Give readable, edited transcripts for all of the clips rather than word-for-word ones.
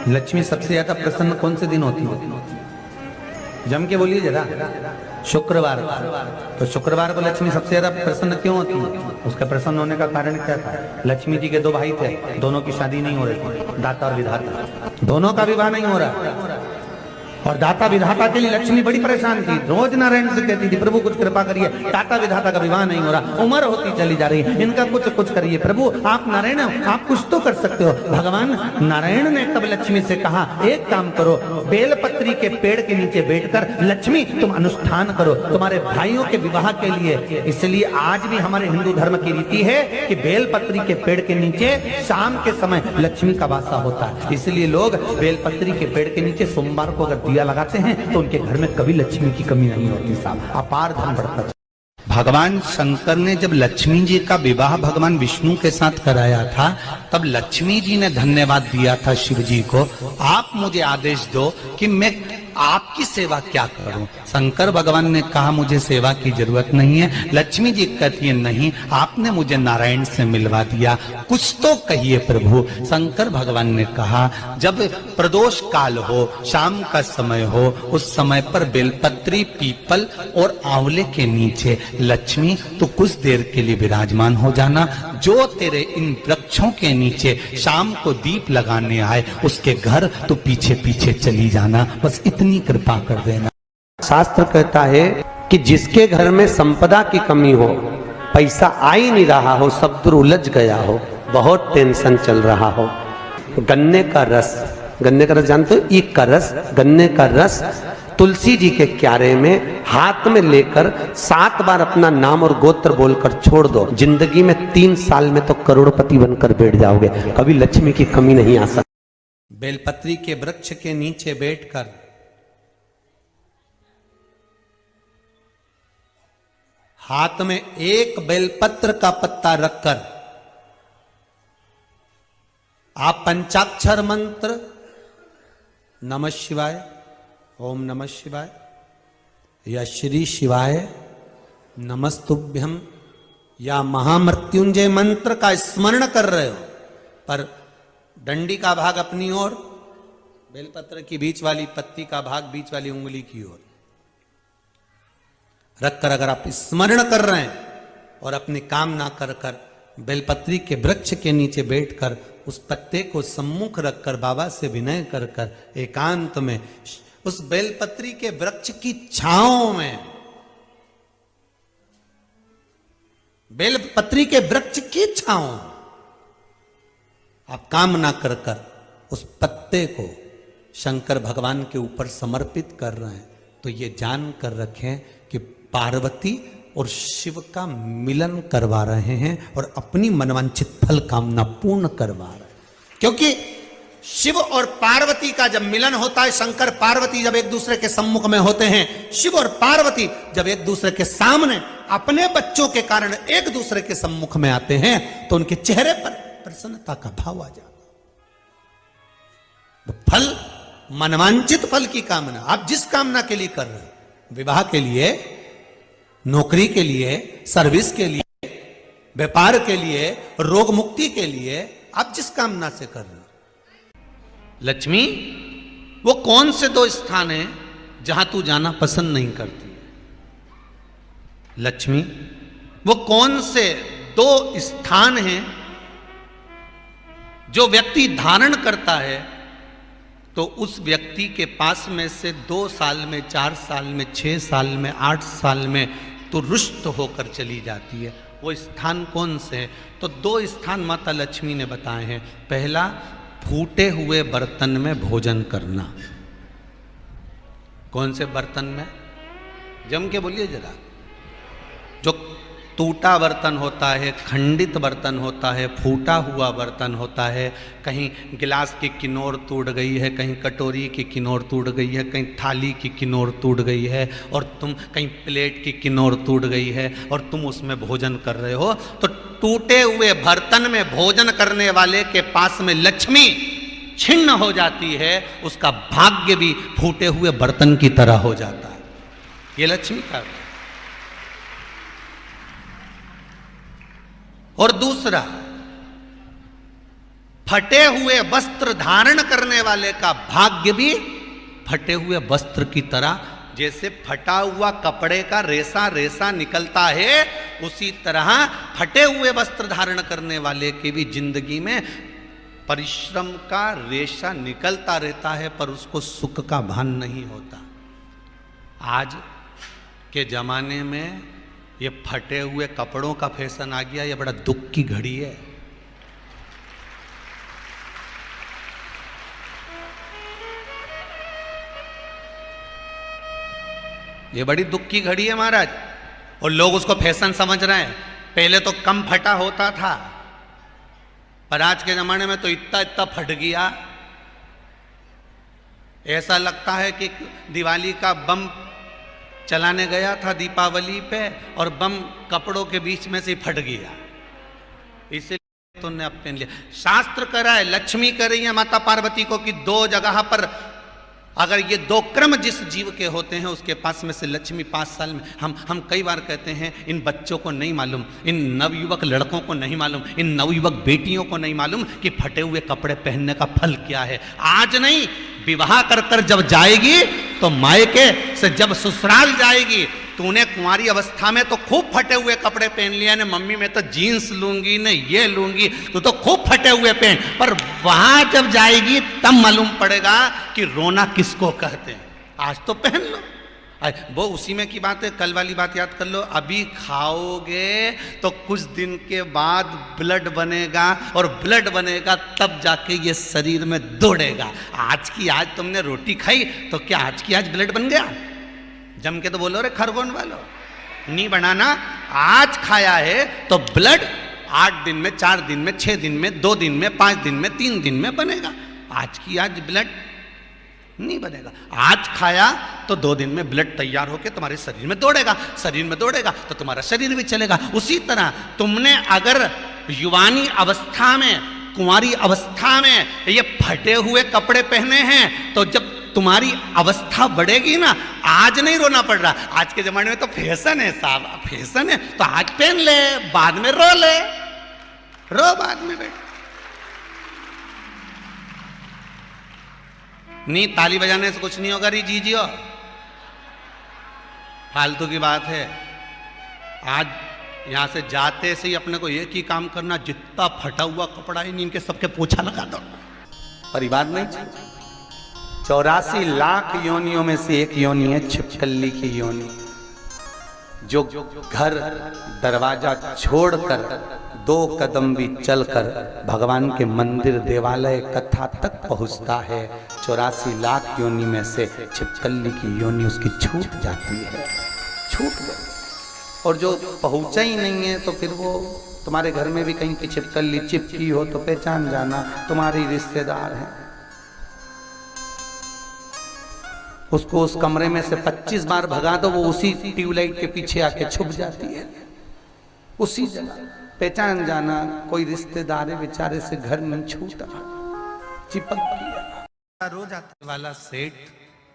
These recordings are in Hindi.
लक्ष्मी सबसे ज्यादा प्रसन्न कौन से दिन होती है? जम के बोलिए जरा। शुक्रवार। तो शुक्रवार को लक्ष्मी सबसे ज्यादा प्रसन्न क्यों होती है? उसका प्रसन्न होने का कारण क्या था? लक्ष्मी जी के दो भाई थे, दोनों की शादी नहीं हो रही थी, दाता और विधाता, दोनों का विवाह नहीं हो रहा। और दाता विधाता के लिए लक्ष्मी बड़ी परेशान थी, रोज नारायण से कहती थी प्रभु कुछ कृपा करिए, दाता विधाता का विवाह नहीं हो रहा, उम्र होती चली जा रही है, इनका कुछ करिए प्रभु, आप नारायण आप कुछ तो कर सकते हो। भगवान नारायण ने तब लक्ष्मी से कहा एक काम करो, बेलपत्री के पेड़ के नीचे बैठकर लक्ष्मी तुम अनुष्ठान करो तुम्हारे भाइयों के विवाह के लिए। इसलिए आज भी हमारे हिंदू धर्म की रीति है कि बेलपत्री के पेड़ के नीचे शाम के समय लक्ष्मी का वासा होता है। इसलिए लोग बेलपत्री के पेड़ के नीचे सोमवार को अगर दिया लगाते हैं तो उनके घर में कभी लक्ष्मी की कमी नहीं होती साहब, अपार धन बढ़ता है। भगवान शंकर ने जब लक्ष्मी जी का विवाह भगवान विष्णु के साथ कराया था तब लक्ष्मी जी ने धन्यवाद दिया था शिव जी को, आप मुझे आदेश दो कि मैं आपकी सेवा क्या करूं। शंकर भगवान ने कहा मुझे सेवा की जरूरत नहीं है। लक्ष्मी जी कहती है नहीं, आपने मुझे नारायण से मिलवा दिया, कुछ तो कहिए प्रभु। शंकर भगवान ने कहा जब प्रदोष काल हो, शाम का समय हो, उस समय पर बेलपत्री पीपल और आंवले के नीचे लक्ष्मी तो कुछ देर के लिए विराजमान हो जाना, जो तेरे इन वृक्षों के नीचे शाम को दीप लगाने आए उसके घर तो पीछे पीछे चली जाना, बस इतनी कृपा कर देना। शास्त्र कहता है कि जिसके घर में संपदा की कमी हो, पैसा आ ही नहीं रहा हो, सब दूर उलझ गया हो, बहुत टेंशन चल रहा हो, गन्ने का रस जानते हो, ईख का रस, गन्ने का रस तुलसी जी के क्यारे में हाथ में लेकर 7 बार अपना नाम और गोत्र बोलकर छोड़ दो, जिंदगी में 3 साल में तो करोड़पति बनकर बैठ जाओगे, कभी लक्ष्मी की कमी नहीं आ सकती। बेलपत्री के वृक्ष के नीचे बैठकर हाथ में एक बेलपत्र का पत्ता रखकर आप पंचाक्षर मंत्र नमः शिवाय, ओम नमः शिवाय या श्री शिवाय नमस्तुभ्यम या महामृत्युंजय मंत्र का स्मरण कर रहे हो, पर डंडी का भाग अपनी ओर, बेलपत्र की बीच वाली पत्ती का भाग बीच वाली उंगली की ओर रखकर अगर आप स्मरण कर रहे हैं और अपनी कामना कर कर बेलपत्री के वृक्ष के नीचे बैठकर उस पत्ते को सम्मुख रखकर बाबा से विनय कर कर एकांत में उस बेलपत्री के वृक्ष की छांव में, बेलपत्री के वृक्ष की छांव आप कामना कर कर उस पत्ते को शंकर भगवान के ऊपर समर्पित कर रहे हैं, तो ये जान कर रखें कि पार्वती और शिव का मिलन करवा रहे हैं और अपनी मनवांछित फल कामना पूर्ण करवा रहे हैं। क्योंकि शिव और पार्वती का जब मिलन होता है, शंकर पार्वती जब एक दूसरे के सम्मुख में होते हैं, शिव और पार्वती जब एक दूसरे के सामने अपने बच्चों के कारण एक दूसरे के सम्मुख में आते हैं तो उनके चेहरे पर प्रसन्नता का भाव आ जाता। तो फल, मनवांचित फल की कामना आप जिस कामना के लिए कर रहे हैं, विवाह के लिए, नौकरी के लिए, सर्विस के लिए, व्यापार के लिए, रोग मुक्ति के लिए, आप जिस कामना से कर रहे हो, लक्ष्मी वो कौन से 2 स्थान हैं जहां तू जाना पसंद नहीं करती है? लक्ष्मी वो कौन से 2 स्थान हैं जो व्यक्ति धारण करता है तो उस व्यक्ति के पास में से 2 साल में, 4 साल में, 6 साल में, 8 साल में तो रुष्ट होकर चली जाती है? वो स्थान कौन से हैं? तो 2 स्थान माता लक्ष्मी ने बताए हैं। पहला, फूटे हुए बर्तन में भोजन करना। कौन से बर्तन में? जम के बोलिए जरा। जो टूटा बर्तन होता है, खंडित बर्तन होता है, फूटा हुआ बर्तन होता है, कहीं गिलास की किनोर टूट गई है, कहीं कटोरी की किनोर टूट गई है, कहीं थाली की किनोर टूट गई है और तुम कहीं प्लेट की किनोर टूट गई है और तुम उसमें भोजन कर रहे हो, तो टूटे हुए बर्तन में भोजन करने वाले के पास में लक्ष्मी छिन्न हो जाती है, उसका भाग्य भी फूटे हुए बर्तन की तरह हो जाता है। ये लक्ष्मी का। और दूसरा, फटे हुए वस्त्र धारण करने वाले का भाग्य भी फटे हुए वस्त्र की तरह, जैसे फटा हुआ कपड़े का रेसा रेसा निकलता है, उसी तरह फटे हुए वस्त्र धारण करने वाले की भी जिंदगी में परिश्रम का रेशा निकलता रहता है, पर उसको सुख का भान नहीं होता। आज के जमाने में ये फटे हुए कपड़ों का फैशन आ गया, ये बड़ा दुख की घड़ी है। ये बड़ी दुख की घड़ी है महाराज, और लोग उसको फैशन समझ रहे हैं। पहले तो कम फटा होता था, पर आज के जमाने में तो इतना इतना फट गया, ऐसा लगता है कि दिवाली का बम चलाने गया था दीपावली पे और बम कपड़ों के बीच में से फट गया, इसलिए तुमने अब पहन लिया। शास्त्र कह रहा है, लक्ष्मी कह रही है माता पार्वती को कि दो जगह पर अगर ये दो क्रम जिस जीव के होते हैं उसके पास में से लक्ष्मी 5 साल में, हम कई बार कहते हैं इन बच्चों को नहीं मालूम, इन नवयुवक लड़कों को नहीं मालूम, इन नवयुवक बेटियों को नहीं मालूम कि फटे हुए कपड़े पहनने का फल क्या है। आज नहीं, विवाह कर कर जब जाएगी तो मायके से जब ससुराल जाएगी, तूने कुंवारी अवस्था में तो खूब फटे हुए कपड़े पहन लिया ने, मम्मी मैं तो जीन्स लूंगी ने ये लूंगी, तू तो खूब फटे हुए पहन, पर वहां जब जाएगी तब मालूम पड़ेगा कि रोना किसको कहते हैं। आज तो पहन लो, वो उसी में की बात है। कल वाली बात याद कर लो, अभी खाओगे तो कुछ दिन के बाद ब्लड बनेगा, और ब्लड बनेगा तब जाके ये शरीर में दौड़ेगा। आज की आज तुमने रोटी खाई तो क्या आज की आज ब्लड बन गया? जम के तो बोलो रे खरगोन वालो, नहीं बनाना। आज खाया है तो ब्लड 8 दिन में, 4 दिन में, 6 दिन में, 2 दिन में, 5 दिन में, 3 दिन में बनेगा। आज की आज ब्लड नहीं बनेगा। आज खाया तो 2 दिन में ब्लड तैयार होकर तुम्हारे शरीर में दौड़ेगा, शरीर में दौड़ेगा तो तुम्हारा शरीर भी चलेगा। उसी तरह तुमने अगर युवानी अवस्था में, कुंवारी अवस्था में ये फटे हुए कपड़े पहने हैं, तो जब तुम्हारी अवस्था बढ़ेगी ना, आज नहीं रोना पड़ रहा। आज के जमाने में तो फैशन है साहब, फैशन है तो आज पहन ले, बाद में रो ले, रो बाद में बैठ। नहीं, ताली बजाने से कुछ नहीं होगा री जीजियो, फालतू की बात है। आज यहां से जाते से ही अपने को एक ही काम करना, जितना फटा हुआ कपड़ा है इनके सबके पोछा लगा दो। परिवार नहीं, 84 लाख योनियों में से एक योनि है छिपकली की योनि, जो घर दरवाजा छोड़कर 2 कदम भी चलकर भगवान के मंदिर, देवालय, कथा तक पहुंचता है। 84 लाख योनि में से छिपकली की योनि उसकी छूट जाती है, छूट गई। और जो पहुंचा ही नहीं है तो फिर वो तुम्हारे घर में भी कहीं की छिपकली चिपकी हो तो पहचान जाना, तुम्हारी रिश्तेदार है। उसको उस कमरे में से 25 बार भगा दो, वो उसी ट्यूबलाइट के पीछे आके छुप जाती है, उसी जगह। पहचान जाना कोई रिश्तेदार है, बेचारे से घर नहीं छूटा, चिपक गया। रोज आने वाला सेठ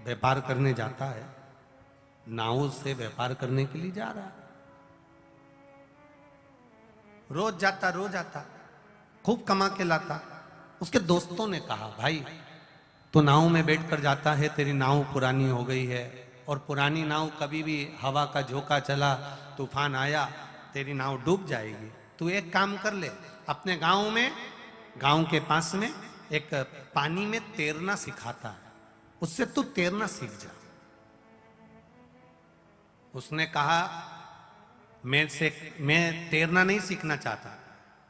व्यापार करने जाता है, नाव से व्यापार करने के लिए जा रहा है, रोज जाता, खूब कमा के लाता। उसके दोस्तों ने कहा, भाई तो नाव में बैठकर जाता है, तेरी नाव पुरानी हो गई है, और पुरानी नाव कभी भी हवा का झोंका चला, तूफान आया, तेरी नाव डूब जाएगी। तू एक काम कर ले, अपने गांव के पास में एक पानी में तैरना सिखाता है, उससे तू तैरना सीख जा। उसने कहा, मैं तैरना नहीं सीखना चाहता,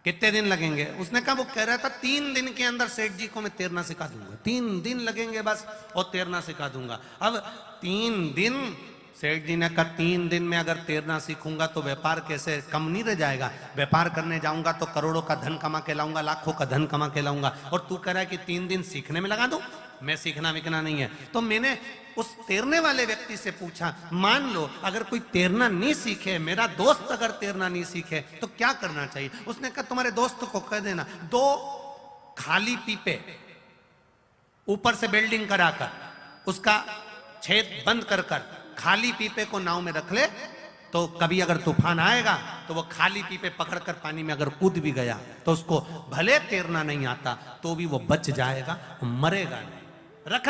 कितने दिन लगेंगे? उसने कहा, वो कह रहा था 3 दिन के अंदर सेठ जी को मैं तैरना सिखा दूंगा, 3 दिन लगेंगे बस और तैरना सिखा दूंगा। अब 3 दिन, सेठ जी ने कहा 3 दिन में अगर तैरना सीखूंगा तो व्यापार कैसे कम नहीं रह जाएगा? व्यापार करने जाऊंगा तो करोड़ों का धन कमा के लाऊंगा, लाखों का धन कमा के लाऊंगा, और तू कह रहा है कि 3 दिन सीखने में लगा दूं? मैं सीखना विकना नहीं है। तो मैंने उस तैरने वाले व्यक्ति से पूछा, मान लो अगर कोई तैरना नहीं सीखे, मेरा दोस्त अगर तैरना नहीं सीखे तो क्या करना चाहिए? उसने कहा, तुम्हारे दोस्त को कह देना 2 खाली पीपे ऊपर से बेल्डिंग कराकर उसका छेद बंद कर खाली पीपे को नाव में रख ले, तो कभी अगर तूफान आएगा तो वो खाली पीपे पकड़कर पानी में अगर कूद भी गया तो उसको भले तैरना नहीं आता तो भी वो बच जाएगा, मरेगा नहीं। रख